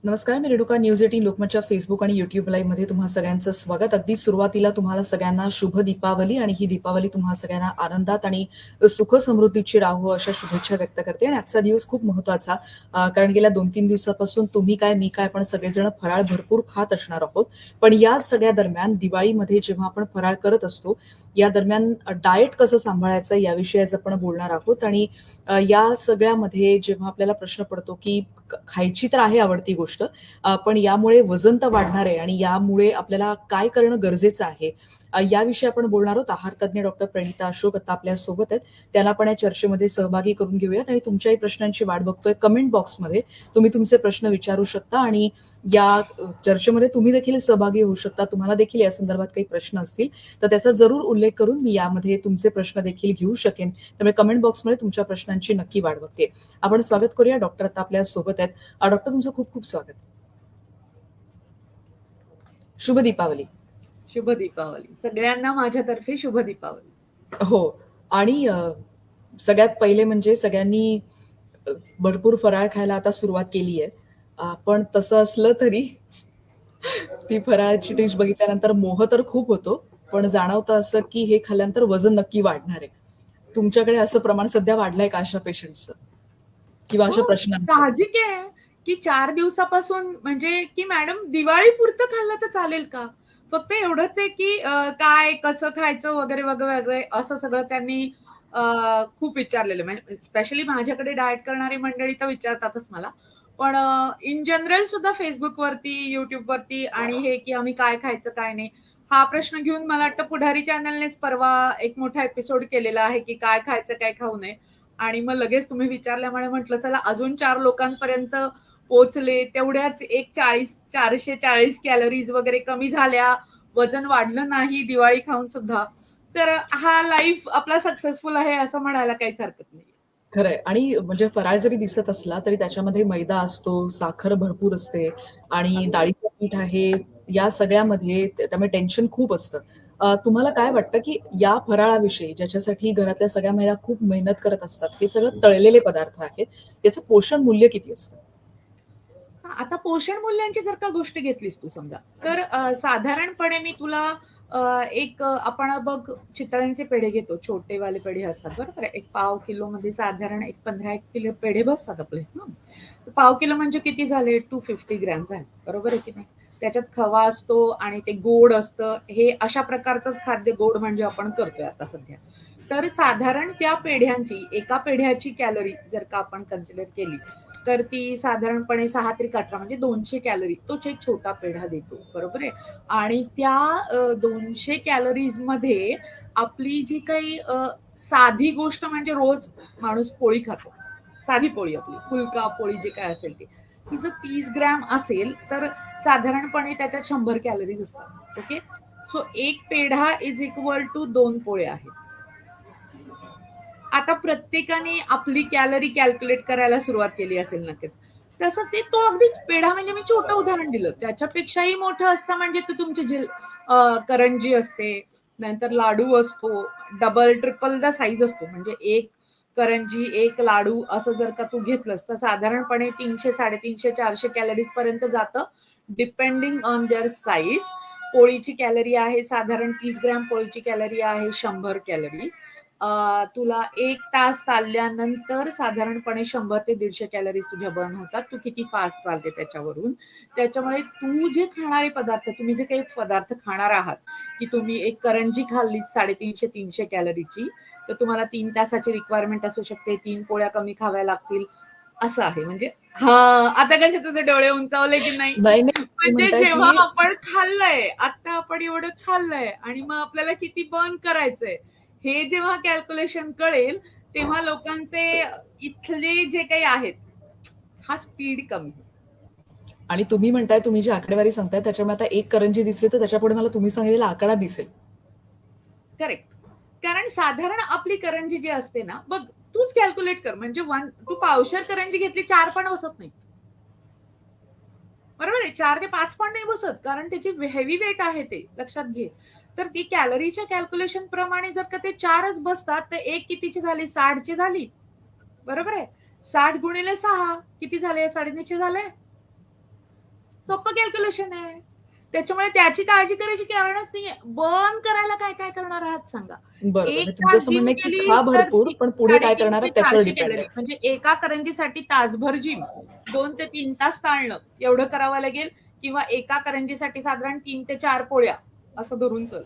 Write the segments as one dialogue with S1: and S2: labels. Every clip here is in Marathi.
S1: नमस्कार, मी रेणुका. न्यूज 18 लोकमतच्या फेसबुक आणि YouTube लाईव्हमध्ये तुम्हा सगळ्यांचं स्वागत. अगदी सुरुवातीला तुम्हाला सगळ्यांना शुभ दीपावली आणि ही दीपावली तुम्हा सगळ्यांना आनंदात आणि सुख समृद्धीची राहो अशा शुभेच्छा व्यक्त करते. आणि आजचा दिवस खूप महत्त्वाचा, कारण गेल्या 2-3 दिवसापासून तुम्ही काय, मी काय, आपण सगळेजण फराळ भरपूर खात असणार आहोत. पण या सगळ्या दरम्यान दिवाळीमध्ये जेव्हा आपण फराळ करत असतो, या दरम्यान डाएट कसं सांभाळायचं याविषयी आज आपण बोलणार आहोत. आणि या सगळ्यामध्ये जेव्हा आपल्याला प्रश्न पडतो, की खायची तर आहे आवडती गोष्ट, पण यामुळे वजन तर वाढणार आहे आणि यामुळे आपल्याला काय करणं गरजेचं आहे, याविषयी आपण बोलणार आहोत. आहार तज्ञ डॉक्टर प्रणिता अशोक आता आपल्या सोबत आहेत. त्यांना पण या चर्चेमध्ये सहभागी करून घेऊयात आणि तुमच्याही प्रश्नांची वाट बघतोय. कमेंट बॉक्समध्ये तुम्ही तुमचे प्रश्न विचारू शकता आणि या चर्चेमध्ये तुम्ही देखील सहभागी होऊ शकता. तुम्हाला देखील या संदर्भात काही प्रश्न असतील तर त्याचा जरूर उल्लेख करून मी यामध्ये तुमचे प्रश्न देखील घेऊ शकेन. त्यामुळे कमेंट बॉक्समध्ये तुमच्या प्रश्नांची नक्की वाट बघते. आपण स्वागत करूया. डॉक्टर आता आपल्या सोबत आहेत. डॉक्टर, तुमचं खूप खूप स्वागत. शुभ दीपावली.
S2: शुभ दीपावली. सगळ्यांना माझ्यातर्फे शुभ दीपावली.
S1: हो. आणि सगळ्यात पहिले म्हणजे सगळ्यांनी भरपूर फराळ खायला आता सुरुवात केली आहे. पण तसं असलं तरी ती फराळाची डिश बघितल्यानंतर मोह तर खूप होतो, पण जाणवतं असं की हे खाल्ल्यानंतर वजन नक्की वाढणार आहे. तुमच्याकडे असं प्रमाण सध्या वाढलंय का अशा पेशंट्सचं किंवा अशा
S2: हो,
S1: प्रश्नांचं?
S2: साहजिक आहे की 4 दिवसापासून म्हणजे की मॅडम दिवाळीपुरतं खाल्लं तर चालेल का? फक्त एवढंच आहे की काय, कसं खायचं वगैरे, वगैरे, वगैरे असं सगळं त्यांनी खूप विचारलेलं. म्हणजे स्पेशली माझ्याकडे डाएट करणारी मंडळी तर विचारतातच मला. पण इन जनरल सुद्धा Facebookवरती, YouTubeवरती आणि हे की आम्ही काय खायचं, काय नाही, हा प्रश्न घेऊन मला वाटतं पुढारी चॅनलनेच परवा एक मोठा एपिसोड केलेला आहे की काय खायचं, काय खाऊ नये. आणि मग लगेच तुम्ही विचारल्यामुळे म्हटलं चला अजून 4 लोकांपर्यंत पोहोचले. तेवढ्याच एक 440 कॅलरीज वगैरे कमी झाल्या. वजन वाढलं नाही दिवाळी खाऊन सुद्धा. तर हा लाईफ आपला सक्सेसफुल आहे असं म्हणायला काहीच हरकत नाही.
S1: खरंय. आणि म्हणजे फराळ जरी दिसत असला तरी त्याच्यामध्ये मैदा असतो, साखर भरपूर असते आणि
S2: असतं.
S1: डाळीचं पीठ आहे. या सगळ्यामध्ये त्यामुळे टेन्शन खूप असतं. तुम्हाला काय वाटतं, की या फराळाविषयी ज्याच्यासाठी घरातल्या सगळ्या महिला खूप मेहनत करत असतात, हे सगळं तळलेले पदार्थ आहेत. याचं पोषण मूल्य किती असतं?
S2: आता पोषण मूल्यांची जर का गोष्ट घेतलीस तू समजा, तर साधारणपणे मी तुला आपण बघ चितळ्यांचे पेढे घेतो, छोटेवाले पेढे असतात बरोबर आहे. एक पाव किलो मध्ये साधारण एक 15 किलो पेढे बसतात आपले. पाव किलो म्हणजे किती झाले? 250 ग्रॅम झाले, बरोबर आहे की नाही? त्याच्यात खवा असतो आणि ते गोड असतं. हे अशा प्रकारचंच खाद्य गोड म्हणजे आपण करतोय आता सध्या. तर साधारण त्या पेढ्यांची, एका पेढ्याची कॅलरी जर का आपण कन्सिडर केली, तर ती साधारणपणे 6 त्रिक 18 म्हणजे 200 कॅलरी तोच एक छोटा पेढा देतो, बरोबर आहे. आणि त्या 200 कॅलरीज मध्ये आपली जी काही साधी गोष्ट म्हणजे रोज माणूस पोळी खातो, साधी पोळी आपली फुलका पोळी जे काय असेल ती जर 30 ग्रॅम असेल तर साधारणपणे त्याच्यात 100 कॅलरीज असतात. ओके. सो एक पेढा इज इक्वल टू 2 पोळ्या आहेत. आता प्रत्येकाने आपली कॅलरी कॅल्क्युलेट करायला सुरुवात केली असेल नक्कीच. तसं ते तो अगदी पेढा म्हणजे मी छोटं उदाहरण दिलं. त्याच्यापेक्षाही मोठं असतं म्हणजे ते तुमची करंजी असते, नंतर लाडू असतो, डबल ट्रिपल द साईज असतो. म्हणजे एक करंजी, एक लाडू असं जर का तू घेतलंस तर साधारणपणे 300, 350, 400 कॅलरीज पर्यंत जातं, डिपेंडिंग ऑन देअर साईज. पोळीची कॅलरी आहे साधारण 30 ग्रॅम पोळीची कॅलरी आहे 100 कॅलरीज. तुला 1 तास चालल्यानंतर साधारणपणे 100 ते 150 कॅलरीज तुझ्या बर्न होतात. तू किती फास्ट चालते त्याच्यावरून. त्याच्यामुळे तू जे खाणारे पदार्थ, तुम्ही जे काही पदार्थ खाणार आहात, की तुम्ही एक करंजी खाल्ली 350-300 कॅलरीची, तर तुम्हाला 3 तासाची रिक्वायरमेंट असू शकते. 3 पोळ्या कमी खाव्या लागतील. असं आहे. म्हणजे आता कसे तुझे डोळे उंचावले की नाही?
S1: नाही, नाही. तुम्ही
S2: म्हणजे
S1: म्हणताय,
S2: जेव्हा
S1: की
S2: आपण खाल्लंय, आता आपण एवढं खाल्लंय आणि मग आपल्याला किती बर्न करायचंय, हे जेव्हा कॅल्क्युलेशन कळेल, तेव्हा लोकांचे इथले जे काही आहेत, हा स्पीड कमी होईल.
S1: आणि तुम्ही म्हणताय, तुम्ही जी आकडेवारी सांगताय त्याच्यामुळे आता एक करंजी दिसली तर त्याच्यापुढे मला तुम्ही सांगितलेला आकडा दिसेल.
S2: करेक्ट. कारण साधारण आपली करंजी जी असते ना, बघ तूच कॅल्क्युलेट कर. म्हणजे तू पावशेर करंजी घेतली, 4 पण बसत नाही. बरोबर आहे. 4 ते 5 पण नाही बसत. कारण त्याची हेवी वेट आहे ते. लक्षात घे. तर ती कॅलरीच्या कॅल्क्युलेशन प्रमाणे जर का ते 4च बसतात, तर एक कितीची झाली? 60 ची झाली. बरोबर आहे. 60 गुणिले 6 किती झाले? 950 झाले. सोपं कॅल्क्युलेशन आहे. त्याच्यामुळे त्याची काळजी करायची कारणच नाहीये. बर्न करायला काय काय करणार आहात सांगा.
S1: बरोबर.
S2: 1
S1: म्हणजे तुमचं
S2: तास
S1: असं
S2: जिम
S1: म्हणणं आहे, की
S2: केली
S1: खा
S2: तर
S1: भरपूर, पण पुढे काय करणार
S2: 350
S1: आहात त्याच्यावर
S2: 400
S1: डिपेंड
S2: कॅलरीज
S1: आहे.
S2: म्हणजे एका करंजीसाठी तासभर जिम, 2 ते 3 तास चालणं एवढं करावं लागेल किंवा एका करंजीसाठी साधारण 3 ते 4 पोळ्या असं धरून चल.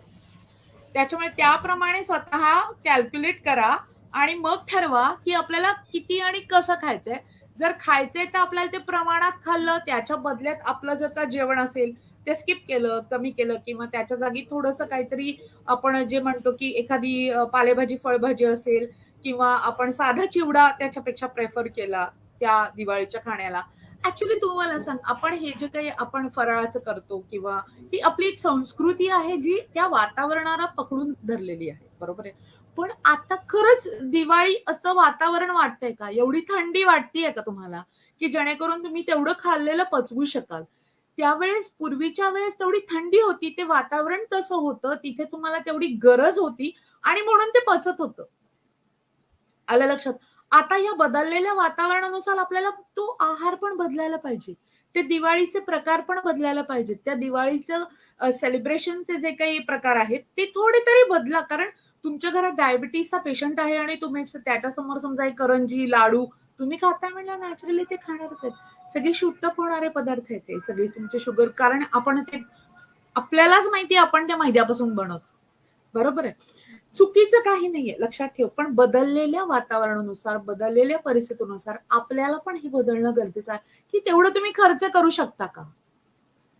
S2: त्याच्यामुळे त्याप्रमाणे स्वतः कॅल्क्युलेट करा आणि मग ठरवा, की आपल्याला किती आणि कसं खायचंय. जर खायचंय तर आपल्याला ते प्रमाणात खाल्लं, त्याच्या बदल्यात आपलं जर का जेवण असेल, ते स्किप केलं, कमी केलं किंवा त्याच्या जागी थोडंसं काहीतरी आपण जे म्हणतो, की एखादी पालेभाजी, फळभाजी असेल किंवा आपण साधा चिवडा त्याच्यापेक्षा प्रेफर केला त्या दिवाळीच्या खाण्याला. ॲक्चुअली तू मला सांग, आपण हे जे काही आपण फराळाचं करतो किंवा ही आपली एक संस्कृती आहे जी त्या वातावरणाला पकडून धरलेली आहे. बरोबर आहे. पण आता खरंच दिवाळी असं वातावरण वाटतंय का? एवढी थंडी वाटतेय का तुम्हाला? की जेणेकरून तुम्ही तेवढं खाल्लेलं पचवू शकाल? त्यावेळेस पूर्वीच्या वेळेस तेवढी थंडी होती, ते वातावरण तसं होतं, तिथे तुम्हाला तेवढी गरज होती आणि म्हणून ते पचत होतं. आलं लक्षात? आता या बदललेल्या वातावरणानुसार आपल्याला तो आहार पण बदलायला पाहिजे. ते दिवाळीचे प्रकार पण बदलायला पाहिजेत. त्या दिवाळीचं सेलिब्रेशनचे जे काही प्रकार आहेत, ते थोडे तरी बदला. कारण तुमच्या घरात डायबिटीजचा पेशंट आहे आणि तुम्ही त्याच्यासमोर समजा एक करंजी, लाडू तुम्ही खाताय म्हणल्यावर नॅचरली ते खाणारच आहेत. सगळे शूट अप होणारे पदार्थ आहेत ते. सगळे तुमचे शुगर कारण आपण ते आपल्यालाच माहिती आहे आपण त्या मैद्यापासून बनवतो. बरोबर आहे. चुकीचं काही नाहीये लक्षात ठेव. पण बदललेल्या वातावरणानुसार, बदललेल्या परिस्थितीनुसार आपल्याला पण हे बदलणं गरजेचं आहे, की तेवढं तुम्ही खर्च करू शकता का?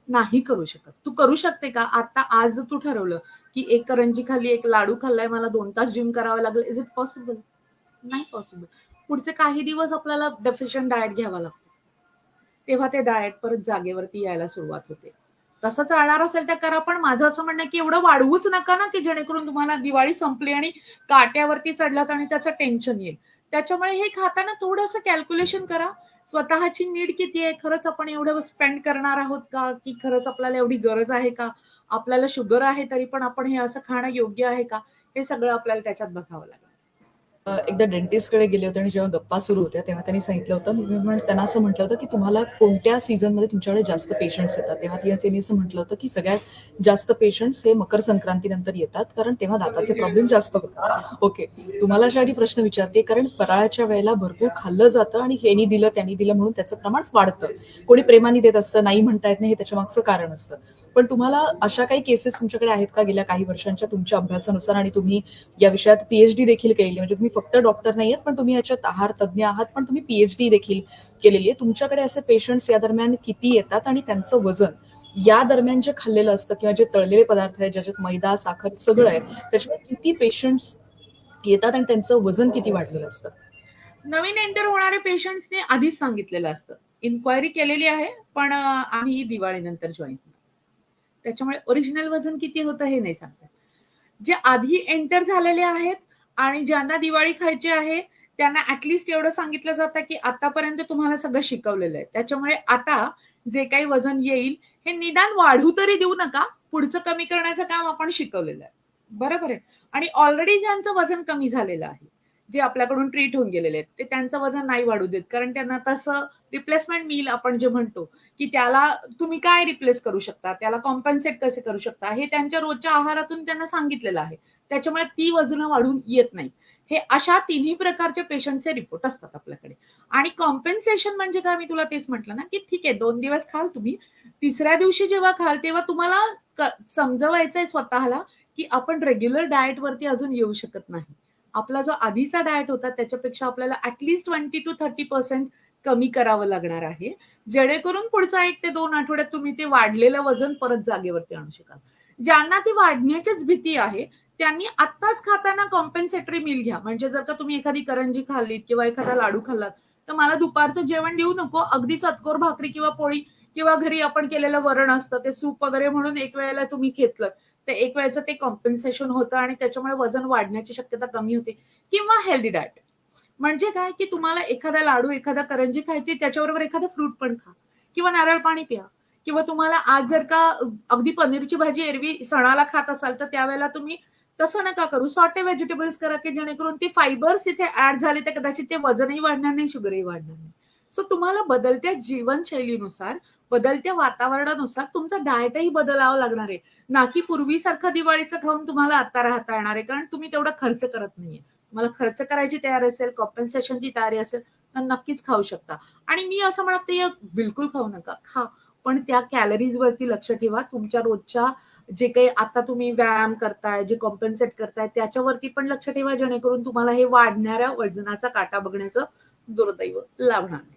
S2: नाही करू शकत. तू करू शकते का? आता आज जर तू ठरवलं, की एक करंजी खाल्ली, एक लाडू खाल्लाय, मला 2 तास जिम करावं लागलं. Is it possible? नाही पॉसिबल. पुढचे काही दिवस आपल्याला डेफिशियंट डायट घ्यावा लागतो. तेव्हा ते डायट परत जागेवरती यायला सुरुवात होते. तसं चालणार असेल तर करा, पण माझं असं म्हणणं आहे, की एवढं वाढवूच नका ना, की जेणेकरून तुम्हाला दिवाळी संपली आणि काट्यावरती चढलात आणि त्याचं टेन्शन येईल. त्याच्यामुळे हे खाताना थोडंसं कॅल्क्युलेशन करा. स्वतःची नीड किती आहे? खरंच आपण एवढं स्पेंड करणार आहोत का? की खरंच आपल्याला एवढी गरज आहे का? आपल्याला शुगर आहे तरी पण आपण हे असं खाणं योग्य आहे का? हे सगळं आपल्याला त्याच्यात बघावं लागेल.
S1: एकदा डेंटिस्टकडे गेले होते आणि जेव्हा गप्पा सुरू होत्या, तेव्हा त्यांनी सांगितलं होतं त्यांना असं म्हटलं होतं, की तुम्हाला कोणत्या सीझनमध्ये तुमच्याकडे जास्त पेशंट्स येतात? तेव्हा त्यांनी असं म्हटलं होतं, की सगळ्यात जास्त पेशंट्स हे मकर संक्रांतीनंतर येतात, कारण तेव्हा दाताचे प्रॉब्लेम जास्त होतात. ओके. तुम्हाला अशासाठी प्रश्न विचारते, कारण फराळाच्या वेळेला भरपूर खाल्लं जातं आणि ह्यानी दिलं, त्यांनी दिलं म्हणून त्याचं प्रमाण वाढतं. कोणी प्रेमाने देत असतं, नाही म्हणता येत नाही, हे त्याच्यामागचं कारण असतं. पण तुम्हाला अशा काही केसेस तुमच्याकडे आहेत का गेल्या काही वर्षांच्या तुमच्या अभ्यासानुसार आणि तुम्ही या विषयात पीएचडी देखील केलेली म्हणजे तुम्ही फक्त डॉक्टर नाही आहात पण तुम्ही याच्यात आहार तज्ज्ञ आहात पण तुम्ही पीएचडी देखील केलेली आहे तुमच्याकडे असे पेशंट्स या दरम्यान किती येतात आणि त्यांचं वजन या दरम्यान जे खाल्लेलं असतं किंवा जे तळलेले पदार्थ आहेत ज्याच्यात मैदा साखर सगळं आहे त्याच्यामुळे किती पेशंट्स येतात आणि त्यांचं वजन किती वाढलेलं असतं.
S2: नवीन एंटर होणारे पेशंट्सने आधीच सांगितलेलं असतं. इन्क्वायरी केलेली आहे, पण आम्ही दिवाळीनंतर जॉइन होणार. त्याच्यामुळे ओरिजिनल वजन किती होतं हे नाही सांगतात. जे आधी एंटर झालेले आहेत आणि ज्यांना दिवाळी खायची आहे, त्यांना ॲटलीस्ट एवढं सांगितलं जातं, की आतापर्यंत तुम्हाला सगळं शिकवलेलं आहे. त्याच्यामुळे आता जे काही वजन येईल, हे निदान वाढू तरी देऊ नका. पुढचं कमी करण्याचं काम आपण शिकवलेलं आहे. बरोबर आहे. आणि ऑलरेडी ज्यांचं वजन कमी झालेलं आहे, जे आपल्याकडून ट्रीट होऊन गेलेले आहेत, ते त्यांचं वजन नाही वाढू देत. कारण त्यांना तसं रिप्लेसमेंट मील आपण जे म्हणतो, की त्याला तुम्ही काय रिप्लेस करू शकता, त्याला कॉम्पेन्सेट कसे करू शकता, हे त्यांच्या रोजच्या आहारातून त्यांना सांगितलेलं आहे. त्याच्यामुळे ती वजनं वाढून येत नाही. हे अशा तिन्ही प्रकारच्या पेशंटचे रिपोर्ट असतात आपल्याकडे. आणि कॉम्पेन्सेशन म्हणजे काय मी तुला तेच म्हटलं ना, की ठीक आहे 2 दिवस खाल तुम्ही. तिसऱ्या दिवशी जेव्हा खाल तेव्हा तुम्हाला समजवायचंय स्वतःला, की आपण रेग्युलर डाएटवरती अजून येऊ शकत नाही. आपला जो आधीचा डाएट होता त्याच्यापेक्षा आपल्याला ॲटलीस्ट 20% to 30% कमी करावं लागणार आहे. जेणेकरून पुढचा 1 ते 2 आठवड्यात तुम्ही ते वाढलेलं वजन परत जागेवरती आणू शकाल. ज्यांना ती वाढण्याचीच भीती आहे, त्यांनी आत्ताच खाताना कॉम्पेन्सेटरी मील घ्या. म्हणजे जर का तुम्ही एखादी करंजी खाल्लीत किंवा एखादा लाडू खाल्लात, तर मला दुपारचं जेवण देऊ नको. अगदी चतकोर भाकरी किंवा पोळी किंवा घरी आपण केलेलं वरण असतं, ते सूप वगैरे म्हणून एक वेळेला तुम्ही घेतलत. तर एक वेळेचं ते कॉम्पेन्सेशन होतं आणि त्याच्यामुळे वजन वाढण्याची शक्यता कमी होते किंवा हेल्दी डाएट. म्हणजे काय, की तुम्हाला एखादा लाडू, एखादा करंजी खायची त्याच्याबरोबर एखादं फ्रूट पण खा किंवा नारळ पाणी प्या किंवा तुम्हाला आज जर का अगदी पनीरची भाजी एरवी सणाला खात असाल, तर त्यावेळेला तुम्ही तसं नका करू. सॉटे व्हेजिटेबल्स करा, की जेणेकरून ते फायबर्स तिथे ॲड झाले, तर कदाचित ते वजनही वाढणार नाही, शुगरही वाढणार नाही. सो तुम्हाला बदलत्या जीवनशैलीनुसार, बदलत्या वातावरणानुसार तुमचा डाएटही बदलावा लागणार आहे. ना की पूर्वीसारखं दिवाळीचं खाऊन तुम्हाला आता राहता येणार आहे. कारण तुम्ही तेवढा खर्च करत नाहीये. तुम्हाला खर्च करायची तयारी असेल, कॉम्पेन्सेशनची तयारी असेल, तर नक्कीच खाऊ शकता. आणि मी असं म्हणत नाहीये बिलकुल खाऊ नका. खा. पण त्या कॅलरीजवरती लक्ष ठेवा. तुमच्या रोजच्या जे काही आता तुम्ही व्यायाम करताय, जे कॉम्पेन्सेट करताय त्याच्यावरती पण लक्ष ठेवा, जेणेकरून तुम्हाला हे वाढणाऱ्या वजनाचा काटा बघण्याचं दुर्दैव लाभणार नाही.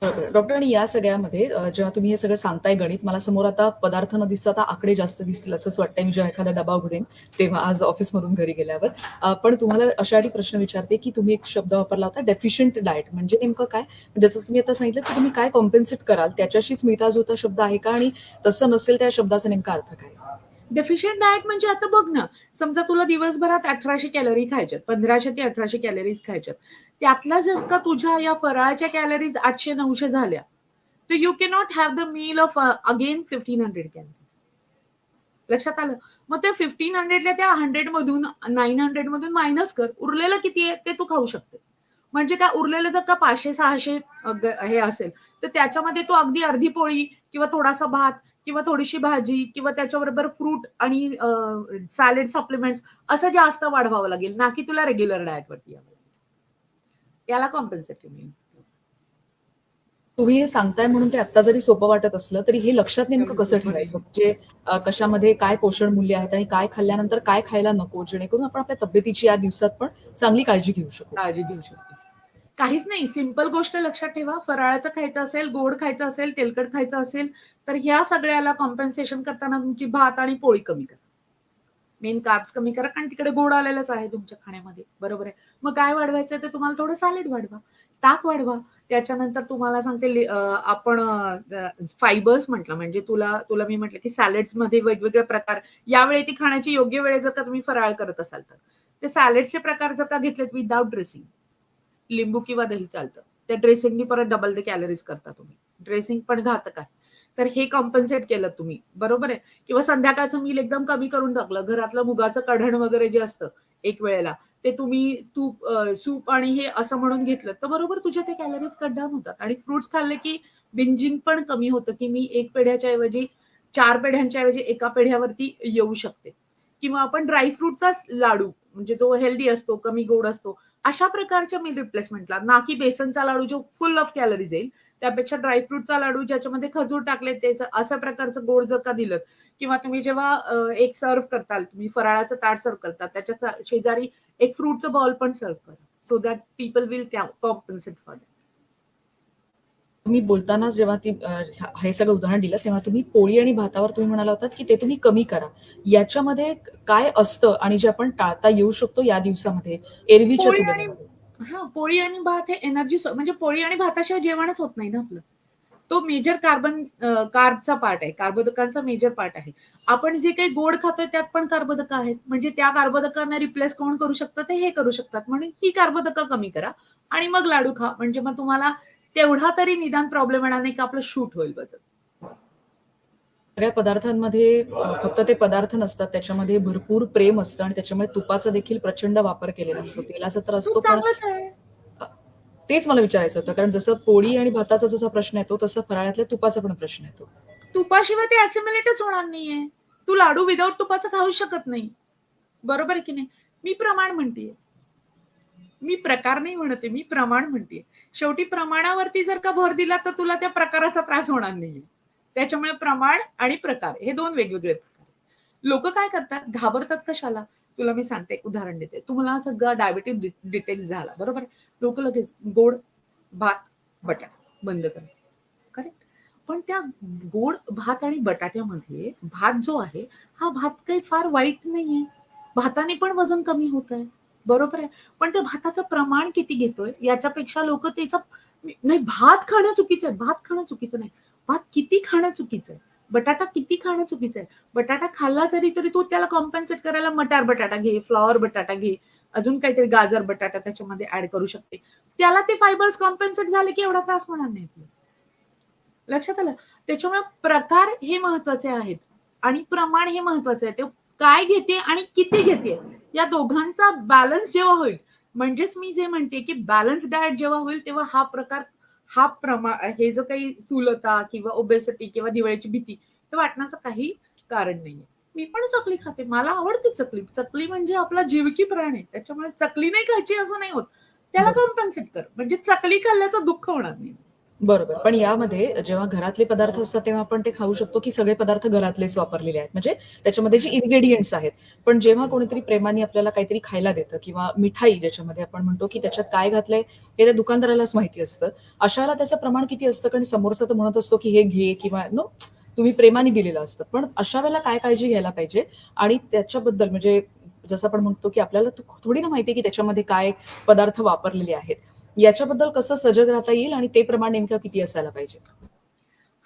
S1: बरोबर. डॉक्टर आणि या सगळ्यामध्ये जेव्हा तुम्ही हे सगळं सांगताय गणित, मला समोर आता पदार्थ न दिसता आता आकडे जास्त दिसतील असंच वाटतंय मी जेव्हा एखादा डबा उघडेन तेव्हा आज ऑफिसमधून घरी गेल्यावर. पण तुम्हाला अशासाठी प्रश्न विचारते की तुम्ही एक शब्द वापरला होता डेफिशियंट डाएट म्हणजे नेमकं काय? जसं तुम्ही आता सांगितलं की तुम्ही काय कॉम्पेन्सेट कराल त्याच्याशीच मिळता-जुळता शब्द आहे का? आणि तसं नसेल त्या शब्दाचा नेमका अर्थ काय?
S2: डेफिशियंट डाएट म्हणजे आता बघ ना, समजा तुला दिवसभरात 1800 कॅलरी खायच्यात, 1500 ते 1800 कॅलरीज खायच्यात. त्यातल्या जर का तुझ्या या फराळाच्या कॅलरीज 800-900 झाल्या, तर you can not have the meal of again 1500 calories. लक्षात आलं? मग त्या 1500ला त्या 100 मधून 900 मधून मायनस कर. उरलेलं किती आहे ते तू खाऊ शकते. म्हणजे काय उरलेलं जर का 500-600 हे असेल, तर त्याच्यामध्ये तू अगदी अर्धी पोळी किंवा थोडासा भात किंवा थोडीशी भाजी किंवा त्याच्याबरोबर फ्रूट आणि सॅलड सप्लिमेंट्स असं जास्त वाढवावं लागेल, ना की तुला रेग्युलर डाएटवरती यावं लागेल. याला कॉम्पेन्सेटिव्ह मील.
S1: तुम्ही हे सांगताय म्हणून ते आत्ता जरी सोपं वाटत असलं तरी हे लक्षात नेमकं कसं ठेवायचं? म्हणजे कशामध्ये काय पोषण मूल्य आहेत आणि काय खाल्ल्यानंतर काय खायला नको, जेणेकरून आपण आपल्या तब्येतीची या दिवसात पण चांगली काळजी घेऊ शकू.
S2: काळजी घेऊ शकते. काहीच नाही, सिंपल गोष्ट लक्षात ठेवा. फराळाचं खायचं असेल, गोड खायचं असेल, तेलकट खायचं असेल, तर ह्या सगळ्याला कॉम्पेन्सेशन करताना तुमची भात आणि पोळी कमी करा. मेन कार्ब्स कमी करा, कारण तिकडे गोड आलेलंच आहे तुमच्या खाण्यामध्ये, बरोबर आहे. मग काय वाढवायचंय तर तुम्हाला थोडं सॅलड वाढवा, ताक वाढवा. त्याच्यानंतर तुम्हाला सांगते आपण फायबर्स म्हटलं म्हणजे तुला मी म्हटलं की सॅलड्समध्ये वेगवेगळे प्रकार यावेळी ती खाण्याची योग्य वेळे जर का तुम्ही फराळ करत असाल तर ते सॅलडचे प्रकार जर का घेतलेत विदाउट ड्रेसिंग, लिंबू किंवा दही चालतं. त्या ड्रेसिंगनी परत डबल द कॅलरीज करता तुम्ही. ड्रेसिंग पण घातक आहे. तर हे कॉम्पेन्सेट केलं तुम्ही, बरोबर आहे. किंवा संध्याकाळचं मील एकदम कमी करून टाकलं. घरातलं मुगाचं कढण वगैरे जे असतं एक वेळेला, ते तुम्ही तूप सूप आणि हे असं म्हणून घेतलं, तर बरोबर तुझ्या ते कॅलरीज कट डाऊन होतात. आणि फ्रुट्स खाल्ले की बिंजिंग पण कमी होतं, की मी 1 पेढ्याच्या ऐवजी 4 पेढ्यांच्या ऐवजी एका पेढ्यावरती येऊ शकते. किंवा आपण ड्राय फ्रुटचाच लाडू म्हणजे जो हेल्दी असतो, कमी गोड असतो, अशा प्रकारच्या मील रिप्लेसमेंटला, ना की बेसनचा लाडू जो फुल ऑफ कॅलरीज येईल. त्यापेक्षा ड्रायफ्रुटचा लाडू ज्याच्यामध्ये खजूर टाकले त्याचं अशा प्रकारचं गोड जर का दिलं किंवा तुम्ही जेव्हा एक सर्व्ह करताल, तुम्ही फराळाचं ताट सर्व्ह करता, त्याच्या शेजारी एक फ्रूटचं बॉल पण सर्व्ह करा. So that people will compensate for that.
S1: तुम्ही बोलतानाच जेव्हा हे सगळं उदाहरण दिलं तेव्हा तुम्ही पोळी आणि भातावर तुम्ही म्हणाला होतात की ते तुम्ही कमी करा. याच्यामध्ये काय असतं आणि जे आपण टाळता येऊ शकतो या दिवसामध्ये एरवीच्या
S2: पोळी आणि
S1: तुलनेमध्ये?
S2: पोळी आणि भात हे एनर्जी म्हणजे पोळी आणि भाताशिवाय जेवणच होत नाही ना आपलं. तो मेजर कार्बचा पार्ट आहे. कार्बोदकांचा मेजर पार्ट आहे. आपण जे काही गोड खातोय त्यात पण कार्बोदक आहेत. म्हणजे त्या कार्बोदकांना रिप्लेस कोण करू शकतं ते हे करू शकतात. म्हणून ही कार्बोदकं कमी करा आणि मग लाडू खा. म्हणजे मग तुम्हाला तेवढा तरी निदान प्रॉब्लेम येणार नाही की आपलं शूट होईल वजन.
S1: सगळ्या पदार्थांमध्ये फक्त ते पदार्थ नसतात, त्याच्यामध्ये भरपूर प्रेम असतं आणि त्याच्यामुळे तुपाचा देखील प्रचंड वापर केलेला असतो. तेलाचा तर असतो
S2: तूप
S1: पण
S2: चांगलंच आहे.
S1: तेच मला विचारायचं होतं, कारण जसं पोळी आणि भाताचा जसा प्रश्न येतो तसं फराळातल्या तुपाचा पण प्रश्न येतो.
S2: तुपाशिवाय ते ऍसिमिलेटच होणार नाहीये. तू लाडू विदाऊट तुपाचं खाऊ शकत नाही. बरोबर आहे की नाही? मी प्रमाण म्हणतेय. मी प्रकार नाही म्हणते, मी प्रमाण म्हणतेय. शेवटी प्रमाणावरती जर का भर दिला तर तुला त्या प्रकाराचा त्रास होणार नाहीये. त्याच्यामुळे प्रमाण आणि प्रकार हे 2 वेगवेगळे प्रकार. लोक काय करतात, घाबरतात कशाला? तुला मी सांगते, एक उदाहरण देते. तुम्हाला सगळं डायबिटीज डिटेक्ट झाला, बरोबर आहे? लोक लगेच गोड, भात, बटाटा बंद करतात. करेक्ट? पण त्या गोड भात आणि बटाट्यामध्ये भात जो आहे, हा भात काही फार वाईट नाहीये. भाताने पण वजन कमी होत आहे. बरोबर आहे. पण त्या भाताचं प्रमाण किती घेतोय याच्यापेक्षा लोक त्याचा नाही, भात खाणं चुकीचं आहे. भात खाणं चुकीचं नाही. भात किती खाणं चुकीचं आहे. बटाटा किती खाणं चुकीचं आहे. बटाटा खाल्ला जरी तरी तू त्याला कॉम्पेन्सेट करायला मटार बटाटा घे, फ्लॉवर बटाटा घे, अजून काहीतरी गाजर बटाटा त्याच्यामध्ये ऍड करू शकते. त्याला ते फायबर्स कॉम्पेन्सेट झाले की एवढा त्रास होणार नाही. लक्षात आलं? त्याच्यामुळे प्रकार हे महत्वाचे आहेत आणि प्रमाण हे महत्वाचं आहे. ते काय घेते आणि किती घेते या दोघांचा बॅलन्स जेव्हा होईल, म्हणजेच मी जे म्हणते की बॅलन्स डाएट जेव्हा होईल तेव्हा हा प्रकार हे जो काही स्थूलता किंवा ओबेसिटी किंवा दिवाळीची भीती हे वाटण्याचं काही कारण नाहीये. मी पण चकली खाते. मला आवडते चकली. चकली म्हणजे आपला जीवकी प्राण आहे. त्याच्यामुळे चकली नाही खायची असं नाही होत. त्याला
S1: बरोबर.
S2: कॉम्पेन्सेट कर. म्हणजे चकली खाल्ल्याचं दुःख होणार नाही.
S1: बरोबर. पण यामध्ये जेव्हा घरातले पदार्थ असतात तेव्हा आपण ते खाऊ शकतो, की सगळे पदार्थ घरातलेच वापरलेले आहेत. म्हणजे त्याच्यामध्ये जे इन्ग्रेडियंट्स आहेत. पण जेव्हा कोणीतरी प्रेमाने आपल्याला काहीतरी खायला देतं किंवा मिठाई ज्याच्यामध्ये आपण म्हणतो, की त्याच्यात काय घातलंय हे त्या दुकानदारालाच माहिती असतं. अशा वेळेला त्याचं प्रमाण किती असतं? कारण समोरचा तर म्हणत असतो, की हे घे किंवा तुम्ही प्रेमाने दिलेलं असतं. पण अशा वेळेला काय काळजी घ्यायला पाहिजे? आणि त्याच्याबद्दल म्हणजे जसं आपण म्हणतो, की आपल्याला थोडी ना माहिती आहे, की त्याच्यामध्ये काय पदार्थ वापरलेले आहेत. याच्याबद्दल कसं सजग राहता येईल आणि ते प्रमाण नेमकं किती असायला पाहिजे?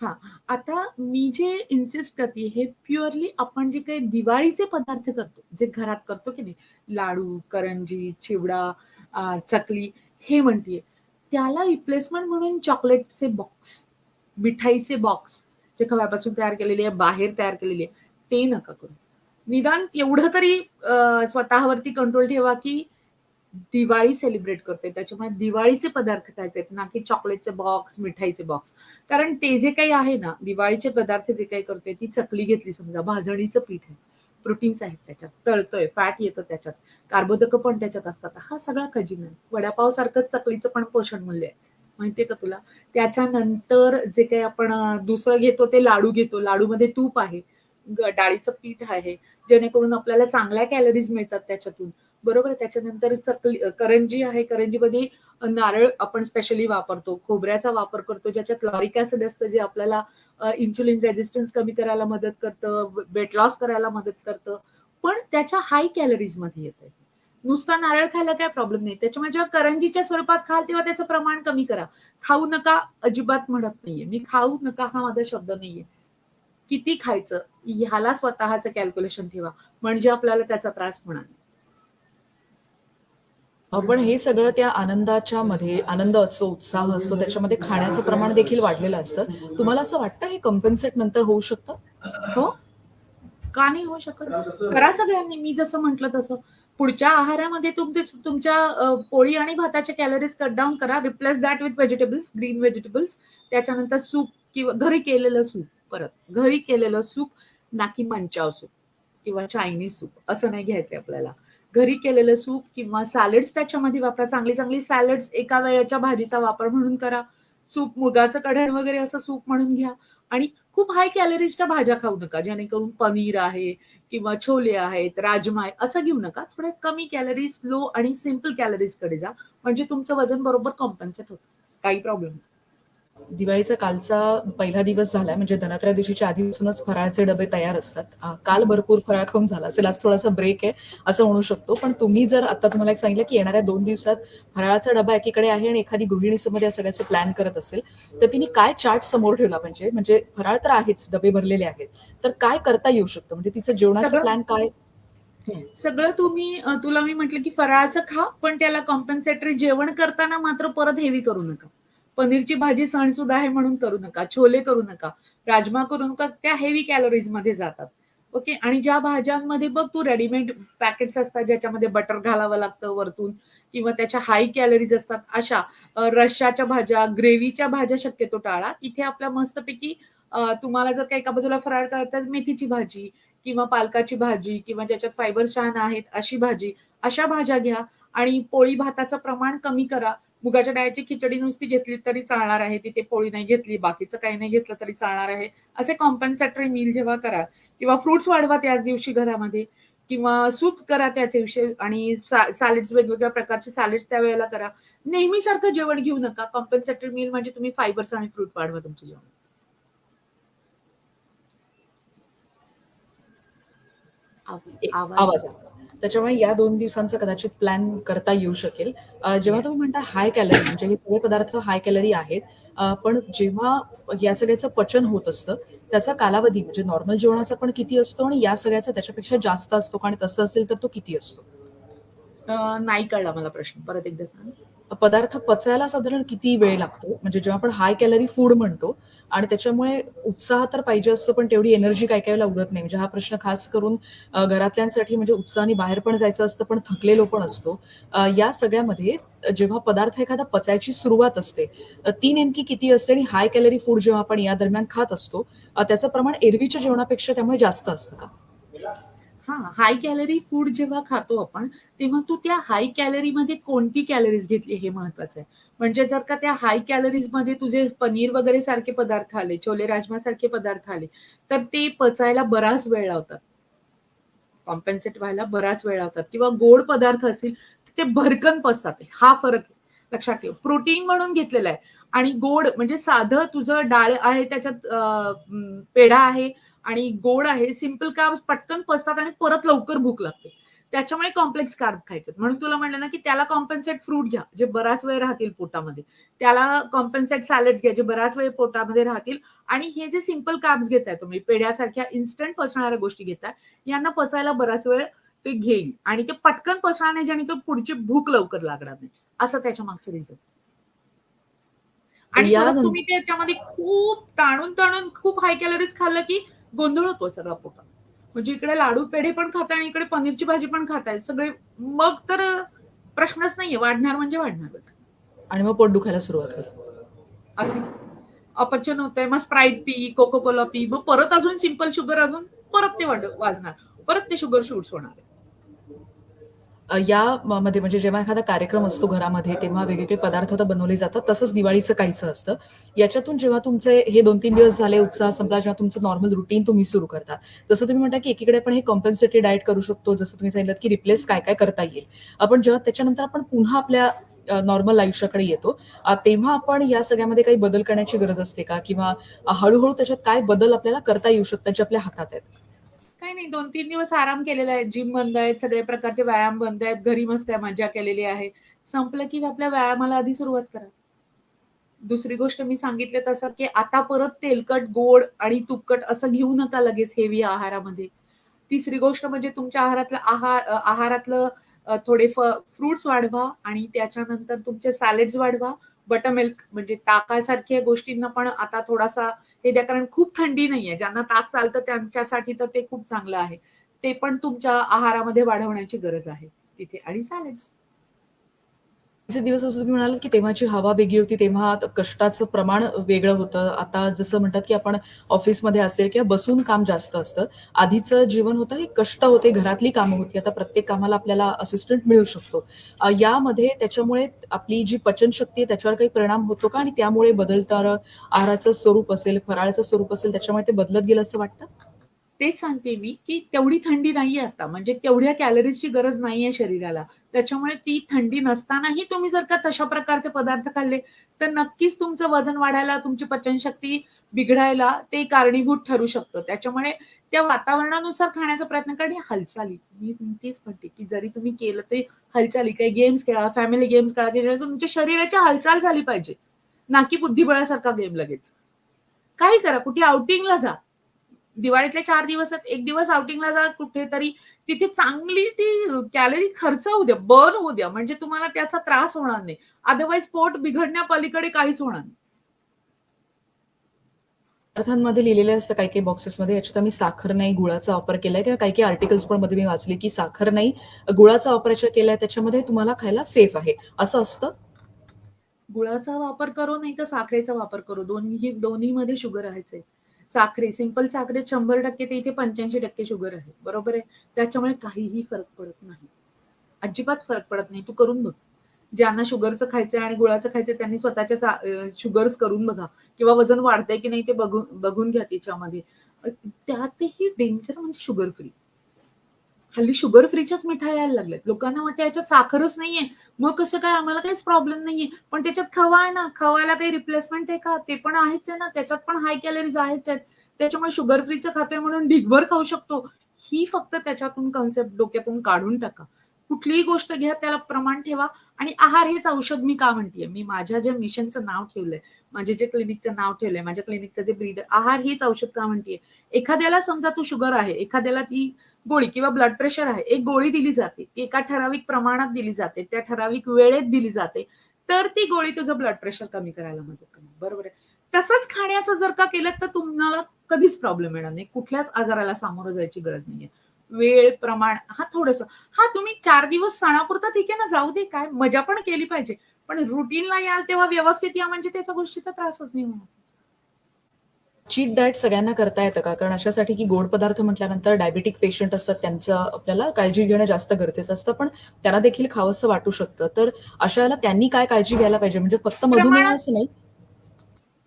S2: हां. आता मी जे इन्सिस्ट करते हे प्युअरली आपण जे काही दिवाळीचे पदार्थ करतो, जे घरात करतो की नाही, लाडू, करंजी, चिवडा, चकली हे म्हणतीये. त्याला रिप्लेसमेंट म्हणून चॉकलेटचे बॉक्स, मिठाईचे बॉक्स जे खव्यापासून तयार केलेली आहे, बाहेर तयार केलेली आहे, ते नका करू. निदान एवढं तरी स्वतःवरती कंट्रोल ठेवा, की दिवाळी सेलिब्रेट करतोय. त्याच्यामुळे दिवाळीचे पदार्थ खायचे आहेत, ना की चॉकलेटचे बॉक्स, मिठाईचे बॉक्स. कारण ते जे काही आहे ना, दिवाळीचे पदार्थ जे काही करतोय, ती चकली घेतली समजा, भाजणीचं पीठ आहे. प्रोटीन्स आहेत त्याच्यात, तळतोय, फॅट येतं त्याच्यात, कार्बोदकं पण त्याच्यात असतात. हा सगळा खजीना आहे. वडापाव सारखंच चकलीचं पण पोषण मूल्य आहे. माहितीये का तुला? त्याच्यानंतर जे काही आपण दुसरं घेतो ते लाडू घेतो. लाडूमध्ये तूप आहे, डाळीचं पीठ आहे, जेणेकरून आपल्याला चांगल्या कॅलरीज मिळतात त्याच्यातून. बरोबर. त्याच्यानंतर करंजी आहे. करंजीमध्ये नारळ आपण स्पेशली वापरतो. खोबऱ्याचा वापर करतो, ज्याच्यात लॉरिक ॲसिड असतं, जे आपल्याला इन्शुलिन रेझिस्टन्स कमी करायला मदत करतं, वेट लॉस करायला मदत करतं. पण त्याच्या हाय कॅलरीजमध्ये येतंय. नुसता नारळ खायला काही प्रॉब्लेम नाही. त्याच्यामुळे जेव्हा करंजीच्या स्वरूपात खाल, तेव्हा त्याचं प्रमाण कमी करा. खाऊ नका अजिबात म्हणत नाहीये. मी खाऊ नका हा माझा शब्द नाहीये. किती खायचं ह्याला स्वतःचं कॅल्क्युलेशन ठेवा. म्हणजे आपल्याला त्याचा त्रास होणार नाही.
S1: पण हे सगळं त्या आनंदाच्या मध्ये आनंद असतो, उत्साह असतो, त्याच्यामध्ये खाण्याचं प्रमाण देखील वाढलेलं असतं. तुम्हाला असं वाटतं हे कॉम्पेन्सेट नंतर होऊ शकतं?
S2: हो? का नाही होऊ शकत? करा सगळ्यांनी. मी जसं म्हटलं तसं. पुढच्या आहारामध्ये तुमच्या पोळी आणि भाताच्या कॅलरीज कट डाउन करा. Replace that with vegetables, green vegetables. त्याच्यानंतर सूप किंवा घरी केलेलं सूप परत. घरी केलेलं सूप, ना की मंचाव सूप किंवा चायनीज सूप असं नाही घ्यायचंय आपल्याला. घरी केलेलं सूप किंवा सॅलड्स त्याच्यामध्ये वापरा. चांगली सॅलड्स एका वेळेच्या भाजीचा वापर म्हणून करा. सूप मुगाचं कढण वगैरे असं सूप म्हणून घ्या आणि खूप हाय कॅलरीजच्या भाज्या खाऊ नका. जेणेकरून पनीर आहे किंवा छोले आहेत, राजमा आहे, असं घेऊ नका. थोड्या कमी कॅलरीज, लो आणि सिंपल कॅलरीजकडे जा. म्हणजे तुमचं वजन बरोबर कॉम्पेन्सेट होतं. काही प्रॉब्लेम नाही.
S1: दिवाळीचा कालचा पहिला दिवस झालाय म्हणजे धनत्रयोदशीच्या आधीपासूनच फराळाचे डबे तयार असतात. काल भरपूर फराळ खाऊन झाला असेल, आज थोडासा ब्रेक आहे असं म्हणू शकतो. पण तुम्ही जर आता तुम्हाला एक सांगितलं की येणाऱ्या 2 दिवसात फराळाचा डबा एकीकडे आहे आणि एखादी गृहिणी समोर या सगळ्याचं प्लॅन करत असेल, तर तिने काय चार्ट समोर ठेवला पाहिजे? म्हणजे फराळ तर आहेच, डबे भरलेले आहेत. तर काय करता येऊ शकतं? म्हणजे तिचं जेवणाचं
S2: सगळं
S1: प्लॅन काय? हं.
S2: सगळं तुला मी म्हटलं की फराळाचं खा, पण त्याला कॉम्पेन्सेटरी जेवण करताना मात्र परत हेवी करू नका. पनीरची भाजी सणसूद आहे म्हणून करू नका. छोले करू नका. राजमा करू नका. त्या हेवी कॅलरीजमध्ये जातात. ओके. आणि ज्या भाज्यांमध्ये बघ तू रेडीमेड पॅकेट्स असतात, ज्याच्यामध्ये बटर घालावं लागतं वरतून किंवा त्याच्या हाय कॅलरीज असतात, अशा रश्शाच्या भाज्या, ग्रेव्हीच्या भाज्या शक्यतो टाळा. इथे आपल्या मस्तपैकी तुम्हाला जर का एका बाजूला फराळ करतात मेथीची भाजी किंवा पालकाची भाजी किंवा ज्याच्यात फायबर छान आहेत अशी भाजी, अशा भाज्या घ्या आणि पोळी भाताचं प्रमाण कमी करा. मुगाच्या डाळीची खिचडी नुसती घेतली तरी चालणार आहे. तिथे पोळी नाही घेतली, बाकीचं काही नाही घेतलं तरी चालणार आहे. असे कॉम्पेन्सेटरी मील जेव्हा करा किंवा फ्रुट्स वाढवा त्याच दिवशी घरामध्ये किंवा सूप करा त्याच दिवशी आणि सॅलड्स वेगवेगळ्या प्रकारचे सॅलड्स त्यावेळेला करा. नेहमीसारखं जेवण घेऊ नका. कॉम्पेन्सेटरी मील म्हणजे तुम्ही फायबर्स आणि फ्रूट वाढवा तुमच्या जेवणात. आवाज
S1: आवाज, आवाज. त्याच्यामुळे या 2 दिवसांचा कदाचित प्लॅन करता येऊ शकेल. जेव्हा
S2: येस.
S1: तुम्ही म्हणता हाय कॅलरी म्हणजे हे सगळे पदार्थ हाय कॅलरी आहेत. पण जेव्हा या सगळ्याचं पचन होत असतं, त्याचा कालावधी म्हणजे नॉर्मल जेवणाचा पण किती असतो आणि या सगळ्याचा त्याच्यापेक्षा जास्त असतो का? आणि तसं असेल तर तो किती असतो?
S2: नाही कळला मला प्रश्न. परत एकदा सांग.
S1: पदार्थ पचायला साधारण किती वेळ लागतो? म्हणजे जेव्हा आपण हाय कॅलरी फूड म्हणतो आणि त्याच्यामुळे उत्साह तर पाहिजे असतो, पण तेवढी एनर्जी काही काही वेळेला उरत नाही. म्हणजे हा प्रश्न खास करून घरातल्यांसाठी म्हणजे उत्साहाने बाहेर पण जायचं असतं, पण थकलेलो पण असतो. या सगळ्यामध्ये जेव्हा पदार्थ एखादा पचायची सुरुवात असते, ती नेमकी किती असते आणि हाय कॅलरी फूड जेव्हा आपण या दरम्यान खात असतो, त्याचं प्रमाण एरवीच्या जेवणापेक्षा त्यामुळे जास्त असतं का?
S2: हा, हाय कॅलरी फूड जेव्हा खातो आपण, तेव्हा तू त्या हाय कॅलरीमध्ये कोणती कॅलरीज घेतली हे महत्वाचं आहे. म्हणजे जर का त्या हाय कॅलरीज मध्ये तुझे पनीर वगैरे सारखे पदार्थ आले, छोले राजमा सारखे पदार्थ आले, तर ते पचायला बराच वेळ लावतात. कॉम्पेन्सेट व्हायला बराच वेळ लावतात. किंवा गोड पदार्थ असतील ते भरकन पचतात. हा फरक लक्षात ठेव. प्रोटीन म्हणून घेतलेला आहे आणि गोड म्हणजे साधं तुझं डाळ आहे, त्याच्यात पेढा आहे आणि गोड आहे. सिंपल कार्ब्स पटकन पचतात आणि परत लवकर भूक लागते. त्याच्यामुळे कॉम्प्लेक्स कार्ब खायचे. म्हणून तुला म्हणलं ना, की त्याला कॉम्पेन्सेट फ्रूट घ्या, जे बराच वेळ राहतील पोटामध्ये. त्याला कॉम्पेन्सेट सॅलड्स घ्या, जे बराच वेळ पोटामध्ये राहतील. आणि हे जे सिंपल कार्ब्स घेताय तुम्ही, पेढ्यासारख्या इन्स्टंट पचणाऱ्या गोष्टी घेताय, यांना पचायला बराच वेळ ते घेईल आणि ते पटकन पचणार नाही, ज्याने तो पुढची भूक लवकर लागणार नाही. असं त्याच्या मागचं रिझन. आणि
S1: या
S2: परत तुम्ही त्याच्यामध्ये खूप ताणून खूप हाय कॅलरीज खाल्लं की गोंधळ होतो सगळा पोटात. म्हणजे इकडे लाडू पेढे पण खाताय आणि इकडे पनीरची भाजी पण खाताय सगळे. मग तर प्रश्नच नाहीये, वाढणार म्हणजे वाढणारच.
S1: आणि मग पोट दुखायला सुरुवात होईल.
S2: अगदी अपचन होतंय, मग स्प्राईट पी, कोको कोला पी, मग परत अजून सिंपल शुगर अजून परत ते वाढणार, परत ते शुगर शूट्स होणार.
S1: या मध्ये म्हणजे जेव्हा एखादा कार्यक्रम असतो घरामध्ये, तेव्हा वेगवेगळे पदार्थ तर बनवले जातात. तसंच दिवाळीचं काहीसं असतं. याच्यातून जेव्हा तुमचे हे 2-3 दिवस झाले, उत्साह संपला, जेव्हा तुमचं नॉर्मल रुटीन तुम्ही सुरू करता. जसं तुम्ही म्हणता, की एकीकडे आपण हे कॉम्पेन्सेटरी डाएट करू शकतो. जसं तुम्ही सांगितलत, की रिप्लेस काय-काय करता येईल. आपण जेव्हा त्याच्यानंतर आपण पुन्हा आपल्या नॉर्मल आयुष्याकडे येतो, तेव्हा आपण या सगळ्यामध्ये काही बदल करण्याची गरज असते का? किंवा हळू त्याच्यात काय बदल आपल्याला करता येऊ शकतात, जे आपल्या हातात आहेत?
S2: काही नाही, 2-3 दिवस आराम केलेला आहे. जिम बंद आहेत, सगळे प्रकारचे व्यायाम बंद आहेत. घरी मस्त मजा केलेली आहे. संपलं की आपल्या व्यायामाला आधी सुरुवात करा. दुसरी गोष्ट मी सांगितलं तसं, की आता परत तेलकट, गोड आणि तुपकट असं घेऊ नका लगेच हेवी आहारामध्ये. तिसरी गोष्ट म्हणजे तुमच्या आहारातलं थोडे फ्रुट्स वाढवा आणि त्याच्यानंतर तुमचे सॅलड्स वाढवा. बटरमिल्क म्हणजे ताकासारख्या गोष्टींना पण आता थोडासा हे द्या, कारण खूप थंडी नाहीये. ज्यांना ताक चालतं त्यांच्यासाठी तर ते खूप चांगलं आहे. ते पण तुमच्या आहारामध्ये वाढवण्याची गरज आहे तिथे आणि सॅलड्स.
S1: जे दिवस असं तुम्ही म्हणालात, की तेव्हाची हवा वेगळी होती, तेव्हा कष्टाचं प्रमाण वेगळं होतं. आता जसं म्हणतात, की आपण ऑफिसमध्ये असेल किंवा बसून काम जास्त असतं. आधीचं जीवन होतं, हे कष्ट होते, घरातली कामं होती. आता प्रत्येक कामाला आपल्याला असिस्टंट मिळू शकतो. यामध्ये त्याच्यामुळे आपली जी पचनशक्ती आहे त्याच्यावर काही परिणाम होतो का? आणि त्यामुळे बदलणारं आहाराचं स्वरूप असेल, फराळाचं स्वरूप असेल, त्याच्यामुळे ते बदलत गेलं असं वाटतं?
S2: तेच सांगते मी, की तेवढी थंडी नाहीये आता. म्हणजे तेवढ्या कॅलरीजची गरज नाहीये शरीराला. त्याच्यामुळे ती थंडी नसतानाही तुम्ही जर का तशा प्रकारचे पदार्थ खाल्ले, तर नक्कीच तुमचं वजन वाढायला, तुमची पचनशक्ती बिघडायला ते कारणीभूत ठरू शकतं. त्याच्यामुळे त्या वातावरणानुसार खाण्याचा प्रयत्न करा आणि हालचाली. मी तेच म्हणते, की जरी तुम्ही केलं ते हालचाली, काही गेम्स खेळा, फॅमिली गेम्स खेळा, की जेणेकरून तुमच्या शरीराची हालचाल झाली पाहिजे. ना की बुद्धिबळासारखा गेम लगेच. काही करा, कुठे आउटिंगला जा. दिवाळीतले 4 दिवसात 1 दिवस आउटिंगला जा कुठेतरी. तिथे चांगली ती कॅलरी खर्च होऊ द्या, बर्न होऊ द्या. म्हणजे तुम्हाला त्याचा त्रास होणार नाही. अदरवाईज पोट बिघडण्यापलीकडे काहीच होणार नाही.
S1: पदार्थांमध्ये लिहिलेलं असतं काही-काही बॉक्सेसमध्ये, याच्यात आम्ही साखर नाही, गुळाचा वापर केलाय किंवा काही-काही आर्टिकल्स पण मध्ये मी वाचले, की साखर नाही, गुळाचा वापर याच्यात केलाय, त्याच्यामध्ये तुम्हाला खायला सेफ आहे. असं असतं?
S2: गुळाचा वापर करो नाही तर साखरेचा वापर करो. दोन्हीमध्ये शुगर आहेच आहे. सिंपल साखरेत 100% ते इथे 85% शुगर आहे. बरोबर आहे? त्याच्यामुळे काहीही फरक पडत नाही. अजिबात फरक पडत नाही. तू करून बघ. ज्यांना शुगरचं खायचंय आणि गुळाचं खायचंय त्यांनी स्वतःच्या शुगर्स करून बघा किंवा वजन वाढतंय की नाही ते बघून बघून घ्या त्याच्यामध्ये. त्यातही डेंजर म्हणजे शुगर फ्री. हल्ली शुगर फ्रीच्याच मिठाई यायला लागल्यात. लोकांना वाटतं याच्यात साखरच नाहीये. मग कसं काय आम्हाला काहीच प्रॉब्लेम नाहीये. पण त्याच्यात खवा आहे ना, खव्याला काही रिप्लेसमेंट आहे का? ते पण आहेच आहे ना. त्याच्यात पण हाय कॅलरीज आहेच आहेत. त्याच्यामुळे शुगर फ्रीचं खातोय म्हणून ढीगभर खाऊ शकतो. ही फक्त त्याच्यातून कन्सेप्ट डोक्यातून काढून टाका. कुठलीही गोष्ट घ्या, त्याला प्रमाण ठेवा आणि आहार हेच औषध मी का म्हणतेय? मी माझ्या ज्या मिशनचं नाव ठेवलंय, माझे जे क्लिनिकचं नाव ठेवलंय, माझ्या क्लिनिकचं जे ब्रीद आहार हेच औषध का म्हणतेय? एखाद्याला समजा तू शुगर आहे, एखाद्याला ती गोळी किंवा ब्लड प्रेशर आहे. एक गोळी दिली जाते. एका ठराविक प्रमाणात दिली जाते. त्या ठराविक वेळेत दिली जाते. तर ती गोळी तुझं ब्लड प्रेशर कमी करायला मदत करणार. बरोबर आहे. तसंच खाण्याचं जर का केलं तर तुम्हाला कधीच प्रॉब्लेम येणार नाही. कुठल्याच आजाराला सामोरं जायची गरज नाहीये. वेळ, प्रमाण थोडंसं तुम्ही 4 दिवस सणापुरता ठीक आहे ना, जाऊ दे काय मजा पण केली पाहिजे. पण रुटीनला याल तेव्हा व्यवस्थित या म्हणजे त्याच्या गोष्टीचा त्रासच नाही होणार.
S1: चीट डाएट सगळ्यांना करता येतं का? कारण अशासाठी की गोड पदार्थ म्हटल्यानंतर डायबिटिक पेशंट असतात, त्यांचं आपल्याला काळजी घेणं जास्त गरजेचं असतं, पण त्यांना देखील खावंसं वाटू शकतं. तर अशा वेळेला त्यांनी काय काळजी घ्यायला पाहिजे? म्हणजे फक्त मधुमेह
S2: प्रमाणात
S1: असं नाही.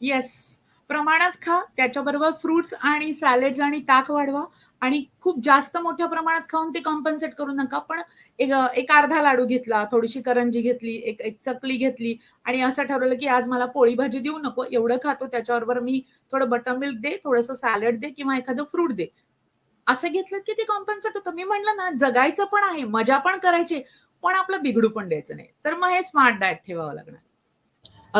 S2: येस. प्रमाणात खा. त्याच्याबरोबर फ्रुट्स आणि सॅलड्स आणि ताक वाढवा आणि खूप जास्त मोठ्या प्रमाणात खाऊन ते कॉम्पेन्सेट करू नका. पण एक अर्धा लाडू घेतला, थोडीशी करंजी घेतली, एक एक चकली घेतली आणि असं ठरवलं, की आज मला पोळी भाजी देऊ नको. एवढं खातो त्याच्याबरोबर मी थोडं बटरमिल्क दे, थोडंसं सॅलड दे किंवा एखादं फ्रूट दे. असं घेतलं की ते कॉम्पेन्सेट होतं. मी म्हटलं ना, जगायचं पण आहे, मजा पण करायची, पण आपलं बिघडू पण द्यायचं नाही. तर मग हे स्मार्ट डाएट ठेवावं लागणार.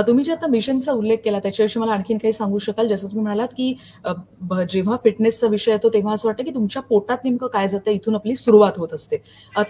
S1: तुम्ही जे आता मिशनचा उल्लेख केला त्याच्याविषयी मला आणखीन काही सांगू शकाल? जसं तुम्ही म्हणालात, की जेव्हा फिटनेसचा विषय येतो तेव्हा असं वाटतं, की तुमच्या पोटात नेमकं काय जातंय इथून आपली सुरुवात होत असते.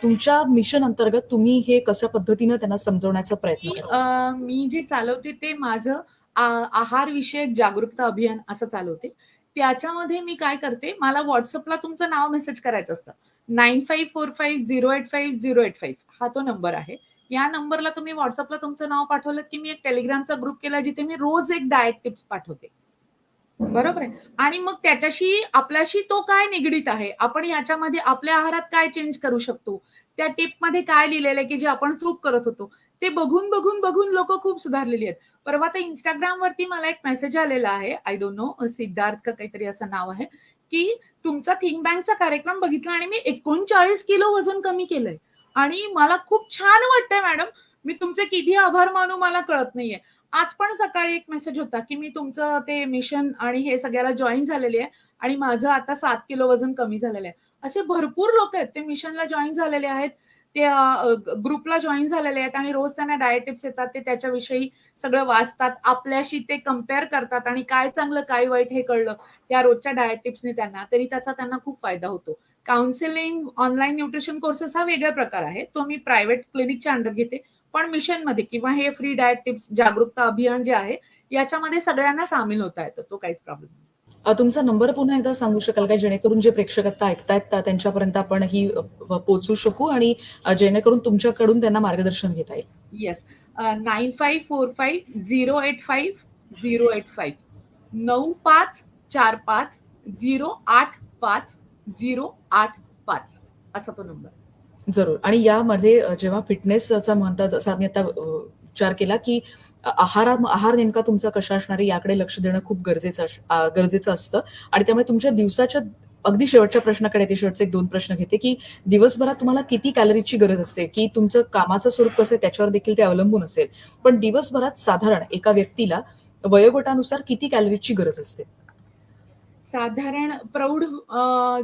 S1: तुमच्या मिशन अंतर्गत तुम्ही हे कशा पद्धतीनं त्यांना समजवण्याचा प्रयत्न करता?
S2: मी जे चालवते ते माझं आहार विषयक जागरूकता अभियान असं चालवते. त्याच्यामध्ये मी काय करते, मला WhatsAppला तुमचं नाव मेसेज करायचं असतं. 9545085085 हा तो नंबर आहे. या नंबरला तुम्ही WhatsAppला तुमचं नाव पाठवलं, की मी एक Telegramचा ग्रुप केला जिथे मी रोज एक डायट टिप्स पाठवते. बरोबर आहे. आणि मग त्याच्याशी आपल्याशी तो काय निगडीत आहे? आपण याच्यामध्ये आपल्या आहारात काय चेंज करू शकतो? त्या टिपमध्ये काय लिहिलेलं आहे, की जे आपण चूक करत होतो? ते बघून लोकं खूप सुधारलेली आहेत. परवा तर Instagramवरती मला एक मेसेज आलेला आहे. आय डोंट नो सिद्धार्थ का काहीतरी असं नाव आहे, की तुमचा थिंक बँकचा कार्यक्रम बघितला आणि मी 39 किलो वजन कमी केलंय आणि मला खूप छान वाटतंय मॅडम. मी तुमचे किती आभार मानू मला कळत नाहीये. आज पण सकाळी एक मेसेज होता, की मी तुमचं ते मिशन आणि हे सगळ्याला जॉइन झालेली आहे आणि माझं आता 7 किलो वजन कमी झालेलं आहे. असे भरपूर लोकं आहेत ते मिशनला जॉइन झालेले आहेत. ते ग्रुपला जॉइन झालेले आहेत आणि रोज त्यांना डायट टिप्स येतात. ते त्याच्याविषयी सगळं वाचतात. आपल्याशी ते कंपेअर करतात आणि काय चांगलं, काय वाईट हे कळलं. या रोजच्या डायट टिप्सनी त्यांना, तरी त्याचा त्यांना खूप फायदा होतो. काउन्सिलिंग, ऑनलाईन न्यूट्रिशन कोर्सेस हा वेगळा प्रकार आहे. तो मी प्रायव्हेट क्लिनिकच्या अंडर घेते. पण मिशनमध्ये किंवा हे फ्री डायट टिप्स जागरूकता अभियान जे आहे, याच्यामध्ये सगळ्यांना सामील होता येतं. तो काहीच प्रॉब्लेम नाही.
S1: तुमचा नंबर पुन्हा एकदा सांगू शकाल का? जेणेकरून जे प्रेक्षक आता ऐकतायत त्यांच्यापर्यंत आपण ही पोहोचू शकू आणि जेणेकरून तुमच्याकडून त्यांना मार्गदर्शन घेता येईल.
S2: येस. 9545085085 9545085085 असा तो नंबर.
S1: जरूर. आणि यामध्ये जेव्हा फिटनेसचा म्हणतात जसं आम्ही आता विचार केला, की आहार नेमका तुमचा कसा असणार आहे याकडे लक्ष देणं खूप गरजेचं असतं आणि त्यामुळे तुमच्या दिवसाच्या अगदी शेवटच्या प्रश्नाकडे येते. शेवटचे 1-2 प्रश्न घेते, की दिवसभरात तुम्हाला किती कॅलरीजची गरज असते? की तुमचं कामाचं स्वरूप कसं आहे त्याच्यावर देखील ते अवलंबून असेल. पण दिवसभरात साधारण एका व्यक्तीला वयोगटानुसार किती कॅलरीजची गरज असते?
S2: साधारण प्रौढ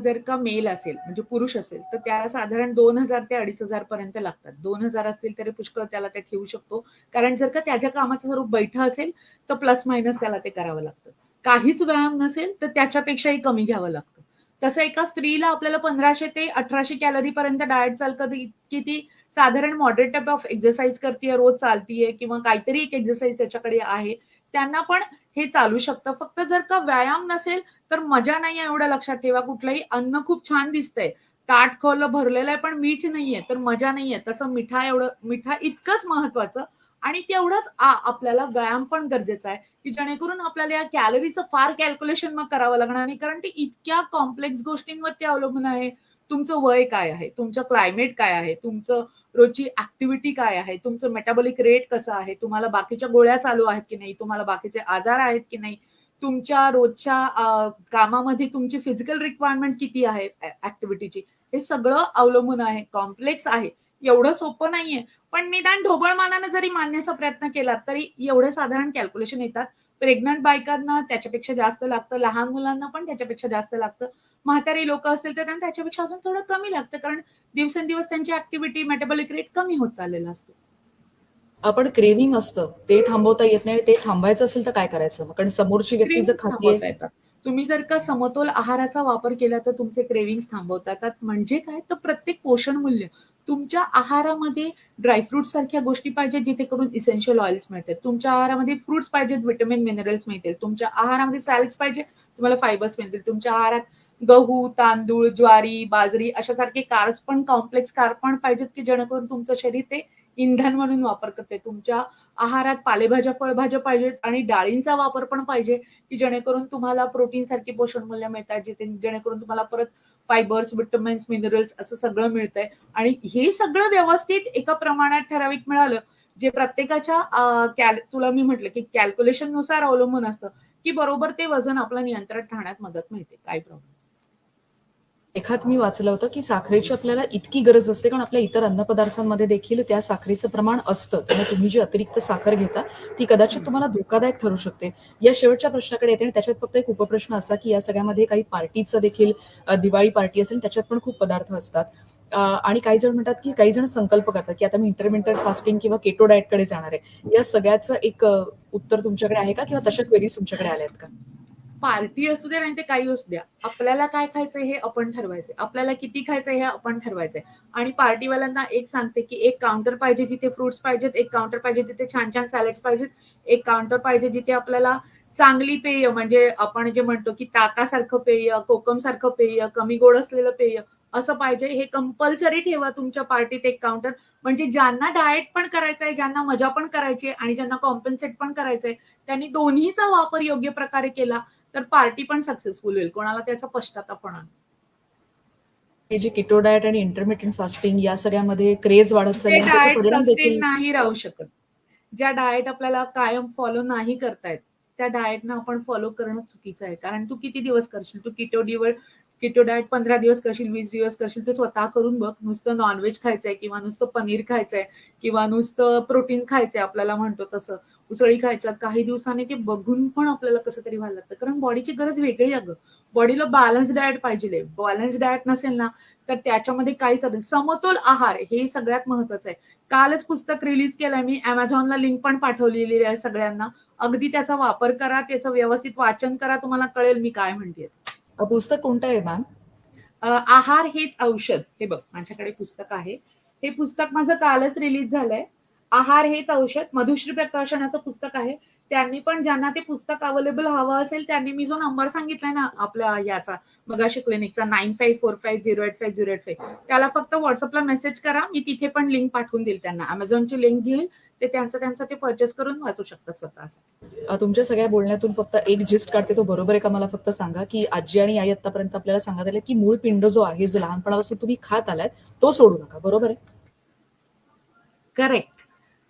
S2: जर का मेल असेल म्हणजे पुरुष असेल, तर त्याला साधारण 2000 ते 2500 पर्यंत लागतात. 2000 असतील तरी पुष्कळ त्याला ते ठेवू शकतो. कारण जर का त्याच्या कामाचं स्वरूप बैठं असेल, तर प्लस मायनस त्याला ते करावं लागतं. काहीच व्यायाम नसेल, तर त्याच्यापेक्षाही कमी घ्यावं लागतं. तसं एका स्त्रीला आपल्याला 1500 ते 1800 कॅलरी पर्यंत डाएट चालतं, की ती साधारण मॉडरेट टाइप ऑफ एक्सरसाइज करतीये, रोज चालतीये किंवा काहीतरी एक एक्सरसाइज त्याच्याकडे आहे. त्यांना पण हे चालू शकतं. फक्त जर का व्यायाम नसेल, तर मजा नाहीये एवढं लक्षात ठेवा. कुठलंही अन्न खूप छान दिसतंय. ताट खोलं भरलेलं आहे, पण मीठ नाहीये, तर मजा नाहीये. तसं मिठा इतकंच महत्वाचं आणि तेवढंच आपल्याला व्यायाम पण गरजेचा आहे, की जेणेकरून आपल्याला या कॅलरीचं फार कॅल्क्युलेशन मग करावं लागणार नाही. कारण ते इतक्या कॉम्प्लेक्स गोष्टींवरती अवलंबून आहे. तुमचं वय काय आहे? तुमचं क्लायमेट काय आहे? तुमचं रोजची ॲक्टिव्हिटी काय आहे? तुमचं मेटाबॉलिक रेट कसं आहे? तुम्हाला बाकीच्या गोळ्या चालू आहेत की नाही? तुम्हाला बाकीचे आजार आहेत की नाही? तुमच्या रोजच्या कामामध्ये तुमची फिजिकल रिक्वायरमेंट किती आहे ॲक्टिव्हिटीची? हे सगळं अवलंबून आहे. कॉम्प्लेक्स आहे. एवढं सोपं नाहीये. पण निदान ढोबळमानाने जरी मानण्याचा प्रयत्न केलात, तरी एवढे साधारण कॅल्क्युलेशन येतात. प्रेग्नंट बायकांना त्याच्यापेक्षा जास्त लागतं. लहान मुलांना पण त्याच्यापेक्षा जास्त लागतं. म्हातारी लोकं असतील तर त्यांना त्याच्यापेक्षा अजून थोडं कमी लागतं. कारण दिवसेंदिवस त्यांची ॲक्टिव्हिटी, मेटाबॉलिक रेट कमी होत चाललेला असतो.
S1: आपण क्रेव्हिंग असतं, ते थांबवता येत नाही आणि ते थांबायचं असेल तर काय करायचं मग? कारण समोरची व्यक्ती जर
S2: क्रेव्हिंग्ज
S1: खातीये.
S2: थांबवता येतात. तुम्ही जर का समतोल आहाराचा वापर केला तर तुमचे क्रेव्हिंग्ज थांबवता येतात. म्हणजे काय? तर प्रत्येक पोषण मूल्य तुमच्या आहारामध्ये ड्रायफ्रुट्स सारख्या गोष्टी पाहिजेत जिथे करून इसेन्शियल ऑइल्स मिळतात. तुमच्या आहारामध्ये फ्रुट्स पाहिजेत, व्हिटॅमिन मिनरल्स मिळतील. तुमच्या आहारामध्ये सॅलड्स पाहिजे, तुम्हाला फायबर्स मिळतील. तुमच्या आहारात गहू, तांदूळ, ज्वारी, बाजरी अशासारखे कार्ब्स पण, कॉम्प्लेक्स कार्ब पण पाहिजेत की जेणेकरून तुमचं शरीर ते इंधन म्हणून वापर करते. तुमच्या आहारात पालेभाज्या, फळभाज्या पाहिजेत आणि डाळींचा वापर पण पाहिजे की जेणेकरून तुम्हाला प्रोटीन सारखी पोषण मूल्य मिळतात, जेणेकरून तुम्हाला परत फायबर्स, विटॅमिन्स, मिनरल्स असं सगळं मिळतंय. आणि हे सगळं व्यवस्थित एका प्रमाणात ठराविक मिळालं, जे प्रत्येकाच्या तुला मी म्हटलं की कॅल्क्युलेशन नुसार अवलंबून असतं, की बरोबर ते वजन आपलं नियंत्रणात राहण्यात मदत मिळते. काय प्रॉब्लेम?
S1: एखाद मी वाचलं होतं, की साखरेची आपल्याला इतकी गरज असते, कारण आपल्या इतर अन्नपदार्थांमध्ये देखील त्या साखरेचं प्रमाण असतं. त्यामुळे तुम्ही जी अतिरिक्त साखर घेता, ती कदाचित तुम्हाला धोकादायक ठरू शकते. या शेवटच्या प्रश्नाकडे येते आणि त्याच्यात फक्त एक उपप्रश्न असा, की या सगळ्यामध्ये काही पार्टीचं देखील दिवाळी पार्टी असेल, त्याच्यात पण खूप पदार्थ असतात. आणि काही जण म्हणतात, की काही जण संकल्प करतात, की आता मी इंटरमिटेंट फास्टिंग किंवा केटो डाएटकडे जाणार आहे. या सगळ्याचं एक उत्तर तुमच्याकडे आहे का? किंवा तशा क्वेरीज तुमच्याकडे आल्या आहेत का?
S2: पार्टी असू द्या नाही ते काही असू द्या, आपल्याला काय खायचंय हे आपण ठरवायचंय, आपल्याला किती खायचंय हे आपण ठरवायचंय. आणि पार्टीवाल्यांना एक सांगते की एक काउंटर पाहिजे जिथे फ्रुट्स पाहिजेत, एक काउंटर पाहिजे जिथे छान छान सॅलड्स पाहिजेत, एक काउंटर पाहिजे जिथे आपल्याला चांगली पेय, म्हणजे आपण जे म्हणतो की ताकासारखं पेय, कोकम सारखं पेय, कमी गोड असलेलं पेय असं पाहिजे. हे कंपल्सरी ठेवा तुमच्या पार्टीत एक काउंटर. म्हणजे ज्यांना डाएट पण करायचंय, ज्यांना मजा पण करायची आहे आणि ज्यांना कॉम्पेन्सेट पण करायचंय, त्यांनी दोन्हीचा वापर योग्य प्रकारे केला तर पार्टी पण सक्सेसफुल होईल. कोणाला त्याचा पश्चाताप होणार नाही.
S1: हे जे किटो डाएट आणि इंटरमिटेंट फास्टिंग या सगळ्यामध्ये क्रेज वाढत
S2: ते
S1: चालली आणि त्याचे
S2: डाएट
S1: परिणाम
S2: सस्टेन
S1: देखील
S2: नाही राहू शकत. ज्या डाएट आपल्याला कायम फॉलो नाही करतायत, त्या डाएटना आपण फॉलो करणं चुकीचं आहे. कारण तू किती दिवस करशील? तू किटो डाएट 15 दिवस करशील, 20 दिवस करशील, तर स्वतः करून बघ. नुसतं नॉन-व्हेज खायचंय किंवा नुसतं पनीर खायचंय किंवा नुसतं प्रोटीन खायचंय आपल्याला म्हणतो तसं, उसळी खायच्यात. काही दिवसांनी ते बघून पण आपल्याला कसं तरी व्हायला लागतं. कारण बॉडीची गरज वेगळी आहे अगं. बॉडीला बॅलन्स डाएट पाहिजे. बॅलन्स डाएट नसेल ना, तर त्याच्यामध्ये काहीच समतोल आहार हे सगळ्यात महत्वाचं आहे. कालच पुस्तक रिलीज केलंय मी. Amazonला लिंक पण पाठवलेली आहे सगळ्यांना. अगदी त्याचा वापर करा, त्याचं व्यवस्थित वाचन करा. तुम्हाला कळेल मी काय म्हणतेय.
S1: पुस्तक कोणतं आहे मॅम?
S2: आहार हेच औषध. हे बघ, माझ्याकडे पुस्तक आहे. हे पुस्तक माझं कालच रिलीज झालंय. आहार हेच औषध. मधुश्री प्रकाशनाचं पुस्तक आहे. त्यांनी पण, ज्यांना ते पुस्तक अवेलेबल हवं असेल, त्यांनी मी जो नंबर सांगितलाय ना आपल्या याचा मगाशी क्लिनिकचा 9545085085, त्याला फक्त व्हॉट्सअपला मेसेज करा. मी तिथे पण लिंक पाठवून देईल त्यांना. Amazonची लिंक घेईल. ते त्यांचं ते परचेस करून वाचू शकतात स्वतःसाठी.
S1: तुमच्या सगळ्या बोलण्यातून फक्त एक जिस्ट काढते, तो बरोबर आहे का मला फक्त सांगा, की आजी आणि आई आतापर्यंत आपल्याला सांगत आले, की मूळ पिंड जो आहे, जो लहानपणापासून तुम्ही खात आलात, तो सोडू नका. बरोबर आहे?
S2: करेक्ट.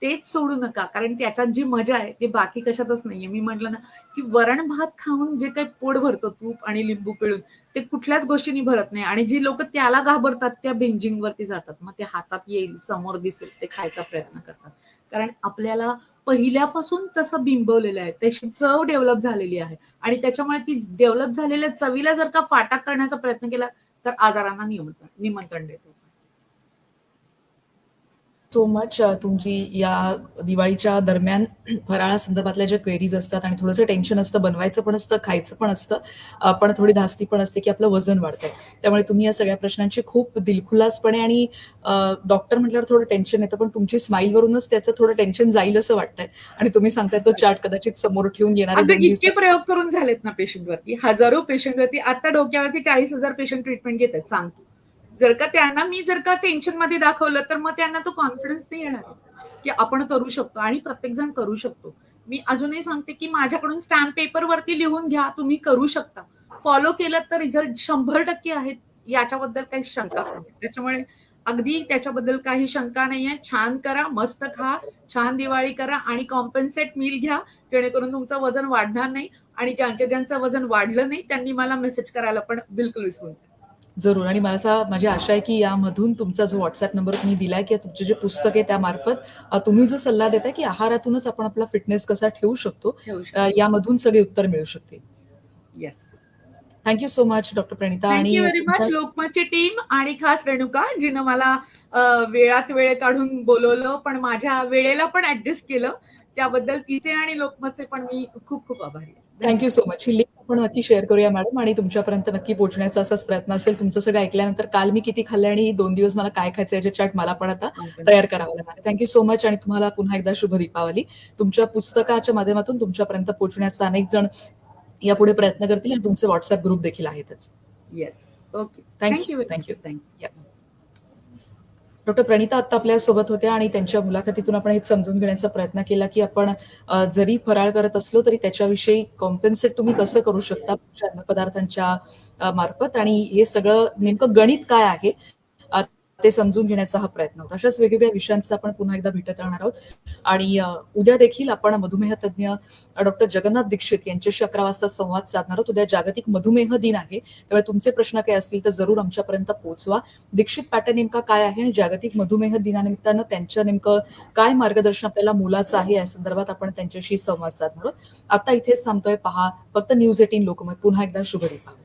S2: तेच सोडू नका. कारण त्याच्यात जी मजा आहे ते बाकी कशातच नाहीये. मी म्हटलं ना, की वरण भात खाऊन जे काही पोट भरतं तूप आणि लिंबू पिळून, ते कुठल्याच गोष्टींनी भरत नाही. आणि जी लोकं त्याला घाबरतात त्या बिंजिंग वरती जातात. मग ते हातात येईल, समोर दिसेल ते खायचा प्रयत्न करतात. कारण आपल्याला पहिल्यापासून तसं बिंबवलेलं आहे. त्याची चव डेव्हलप झालेली आहे. आणि त्याच्यामुळे ती डेव्हलप झालेल्या चवीला जर का फाटा करण्याचा प्रयत्न केला, तर आजारांना निमंत्रण देतो.
S1: So much. तुमची या दिवाळीच्या दरम्यान फराळासंदर्भातल्या ज्या क्वेरीज असतात आणि थोडंसं टेन्शन असतं, बनवायचं पण असतं, खायचं पण असतं, पण थोडी धास्ती पण असते, की आपलं वजन वाढतंय. त्यामुळे तुम्ही या सगळ्या प्रश्नांची खूप दिलखुलासपणे आणि डॉक्टर म्हटल्यावर थोडं टेन्शन येतं, पण तुमची स्माईलवरूनच त्याचं थोडं टेन्शन जाईल असं वाटतंय. आणि तुम्ही सांगताय तो चार्ट कदाचित समोर ठेवून येणारे
S2: अगं
S1: 2
S2: इतके
S1: दिवसात.
S2: प्रयोग करून झालेत ना पेशंटवरती, हजारो पेशंटवरती. आता डोक्यावरती 40,000 पेशंट ट्रीटमेंट घेत आहेत. सांग तू. जर का त्यांना मी टेन्शन मध्ये दाखवलं, तर मग त्यांना तो कॉन्फिडन्स नाही येणार आहे, की आपण करू शकतो आणि प्रत्येक जण करू शकतो. मी अजूनही सांगते, की माझ्याकडून स्टॅम्प पेपरवरती लिहून घ्या, तुम्ही करू शकता. फॉलो केलं तर रिझल्ट 100% आहेत. याच्याबद्दल काही शंकाच नाही. त्याच्यामुळे अगदी त्याच्याबद्दल काही शंका नाहीये. छान करा, मस्त खा, छान दिवाळी करा आणि कॉम्पेन्सेट मील घ्या. जेणेकरून तुमचं वजन वाढणार नाही. आणि ज्यांचं वजन वाढलं नाही त्यांनी मला मेसेज करायला पण बिलकुल विसरू नका.
S1: जरूर. आणि माझी आशा आहे, की यामधून तुमचा जो WhatsApp नंबर तुम्ही दिलाय किंवा तुमचे जे पुस्तक आहे त्यामार्फत तुम्ही जो सल्ला देताय, की आहारातूनच आपण आपला फिटनेस कसा ठेवू शकतो,
S2: ठेवू शकतो.
S1: यामधून सगळी उत्तर मिळू शकतील.
S2: Yes.
S1: Thank you so much doctor Pranita.
S2: Thank
S1: आणि
S2: यू व्हेरी मच
S1: तुमच्या
S2: लोकमतची टीम आणि खास रेणुका, जिनं मला वेळात वेळ काढून बोलवलं, पण माझ्या वेळेला पण ऍडजस्ट केलं. त्याबद्दल तिचे आणि लोकमतचे पण मी खूप खूप आभारी आहे.
S1: थँक
S2: धन्यवाद.
S1: You so much. He link आपण नक्की शेअर करूया मॅडम आणि तुमच्यापर्यंत नक्की पोहोचण्याचा असाच प्रयत्न असेल. तुमचं सगळं ऐकल्यानंतर काल मी किती खाल्लं आणि 2 दिवस मला काय खायचं याचे चार्ट मला पण आता तयार करावं लागणार आहे. थँक सो मच आणि तुम्हाला पुन्हा एकदा शुभ दीपावली. तुमच्या पुस्तकाच्या माध्यमातून तुमच्यापर्यंत पोहोचण्याचा अनेक जण यापुढे प्रयत्न करतील आणि तुमचे WhatsApp ग्रुप देखील आहेतच.
S2: Yes. Okay.
S1: Thank you.
S2: Thank you.
S1: Doctor Pranita आता आपल्या सोबत होत्या आणि त्यांच्या मुलाखतीतून आपण हेच समजून घेण्याचा प्रयत्न केला की आपण जरी फराळ करत असलो तरी त्याच्याविषयी कॉम्पेन्सेट तुम्ही कसं करू शकता तुमच्या अन्नपदार्थांच्या मार्फत आणि हे सगळं नेमकं गणित काय आहे ते समजून घेण्याचा हा प्रयत्न होता. अशाच वेगवेगळ्या विषयांचा आपण पुन्हा एकदा भेटत राहणार आहोत आणि उद्या देखील आपण मधुमेह तज्ज्ञ डॉक्टर जगन्नाथ दीक्षित यांच्याशी 11 वाजता संवाद साधणार आहोत. उद्या जागतिक मधुमेह दिन आहे, त्यामुळे तुमचे प्रश्न काय असतील तर जरूर आमच्यापर्यंत पोहोचवा. दीक्षित पॅटर्न नेमका काय आहे आणि जागतिक मधुमेह दिनानिमित्तानं त्यांच्या नेमकं काय मार्गदर्शन आपल्याला मोलाचं आहे या संदर्भात आपण त्यांच्याशी संवाद साधणार आहोत. आता इथेच थांबतोय. पहा फक्त न्यूज 18 लोकमत. पुन्हा एकदा शुभ दीपावली.